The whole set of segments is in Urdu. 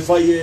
FIA,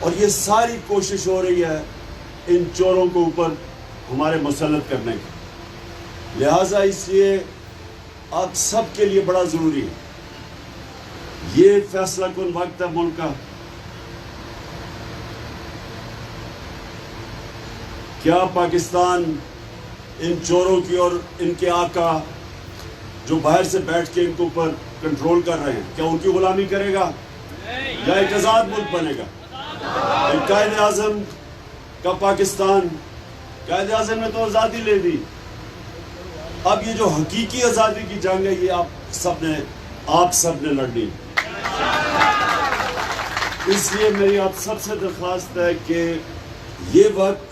اور یہ ساری کوشش ہو رہی ہے ان چوروں کو اوپر ہمارے مسلط کرنے کی. لہٰذا اس لیے آپ سب کے لیے بڑا ضروری ہے, یہ فیصلہ کن وقت ہے ملک کا. کیا پاکستان ان چوروں کی اور ان کے آقا جو باہر سے بیٹھ کے ان کے اوپر کنٹرول کر رہے ہیں, کیا ان کی غلامی کرے گا یا ایک آزاد ملک بنے گا؟ قائد اعظم کا پاکستان, قائد اعظم نے تو آزادی لے دی. اب یہ جو حقیقی آزادی کی جنگ ہے یہ آپ سب نے لڑنی. اس لیے میری آپ سب سے درخواست ہے کہ یہ وقت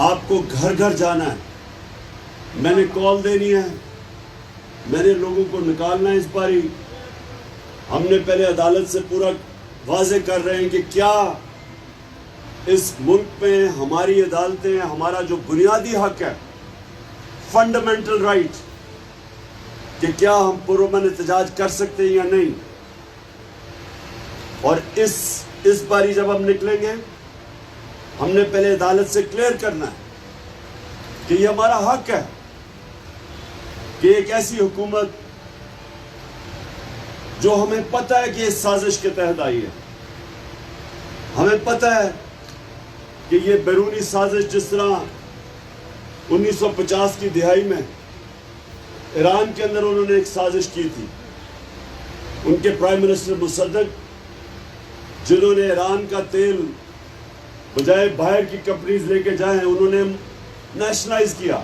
آپ کو گھر گھر جانا ہے. میں نے کال دینی ہے, میں نے لوگوں کو نکالنا ہے اس باری. ہم نے پہلے عدالت سے پورا واضح کر رہے ہیں کہ کیا اس ملک میں ہماری عدالتیں, ہمارا جو بنیادی حق ہے, فنڈامنٹل رائٹ, کہ کیا ہم پرامن احتجاج کر سکتے ہیں یا نہیں. اور اس باری جب ہم نکلیں گے, ہم نے پہلے عدالت سے کلیئر کرنا ہے کہ یہ ہمارا حق ہے کہ ایک ایسی حکومت جو ہمیں پتہ ہے کہ اس سازش کے تحت آئی ہے, ہمیں پتہ ہے کہ یہ بیرونی سازش جس طرح 1950 کی دہائی میں ایران کے اندر انہوں نے ایک سازش کی تھی. ان کے پرائم منسٹر مصدق, جنہوں نے ایران کا تیل بجائے باہر کی کمپنیز لے کے جائیں انہوں نے نیشنلائز کیا,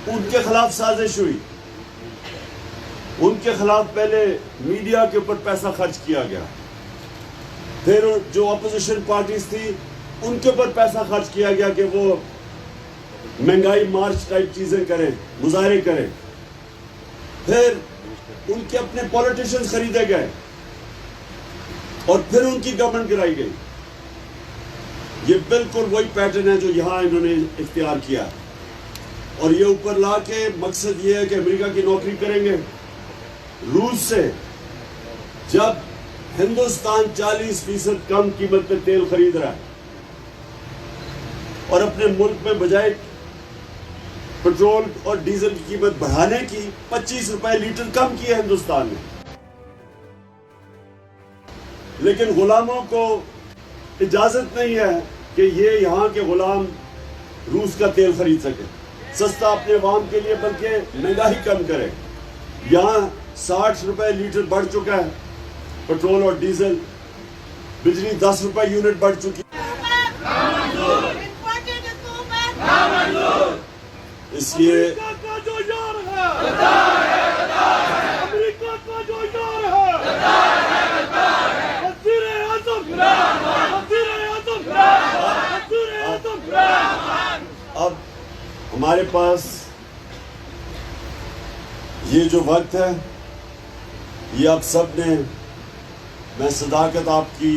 ان کے خلاف سازش ہوئی. ان کے خلاف پہلے میڈیا کے اوپر پیسہ خرچ کیا گیا, پھر جو اپوزیشن پارٹیز تھی ان کے اوپر پیسہ خرچ کیا گیا کہ وہ مہنگائی مارچ ٹائپ چیزیں کریں, مظاہرے کریں. پھر ان کے اپنے پولیٹیشنز خریدے گئے اور پھر ان کی گورنمنٹ گرائی گئی. یہ بالکل وہی پیٹرن ہے جو یہاں انہوں نے اختیار کیا, اور یہ اوپر لا کے مقصد یہ ہے کہ امریکہ کی نوکری کریں گے. روس سے جب ہندوستان 40% کم قیمت پہ تیل خرید رہا ہے اور اپنے ملک میں بجائے پٹرول اور ڈیزل کی قیمت بڑھانے کی 25 روپے لیٹر کم کی ہے ہندوستان نے, لیکن غلاموں کو اجازت نہیں ہے کہ یہ یہاں کے غلام روس کا تیل خرید سکے سستا اپنے عوام کے لیے, بلکہ مہنگائی کم کرے. یہاں 60 روپے لیٹر بڑھ چکا ہے پٹرول اور ڈیزل, بجلی 10 روپے یونٹ بڑھ چکی. اس لیے اب ہمارے پاس یہ جو وقت ہے یہ آپ سب نے, میں صداقت آپ کی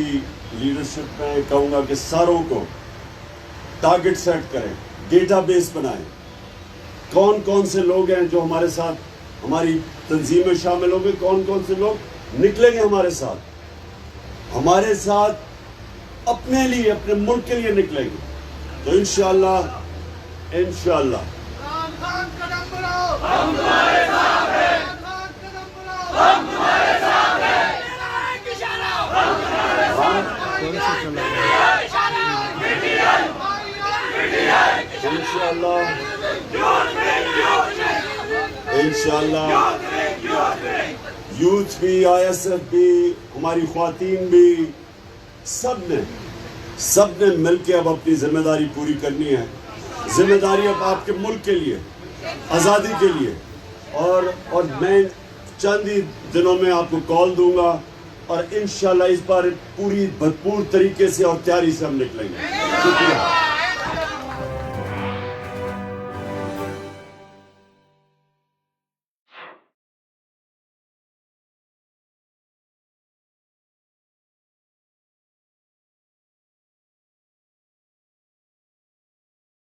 لیڈرشپ میں کہوں گا کہ ساروں کو ٹارگٹ سیٹ کریں, ڈیٹا بیس بنائیں. کون کون سے لوگ ہیں جو ہمارے ساتھ ہماری تنظیم میں شامل ہوں گے, کون کون سے لوگ نکلیں گے ہمارے ساتھ اپنے لیے, اپنے ملک کے لیے نکلیں گے. تو انشاءاللہ انشاءاللہ یوتھ بھی, آئی ایس ایف بھی, ہماری خواتین بھی, سب نے مل کے اب اپنی ذمہ داری پوری کرنی ہے. ذمہ داری اب آپ کے ملک کے لیے, آزادی کے لیے. اور میں چند ہی دنوں میں آپ کو کال دوں گا اور انشاءاللہ اس بار پوری بھرپور طریقے سے اور تیاری سے ہم نکلیں گے. شکریہ.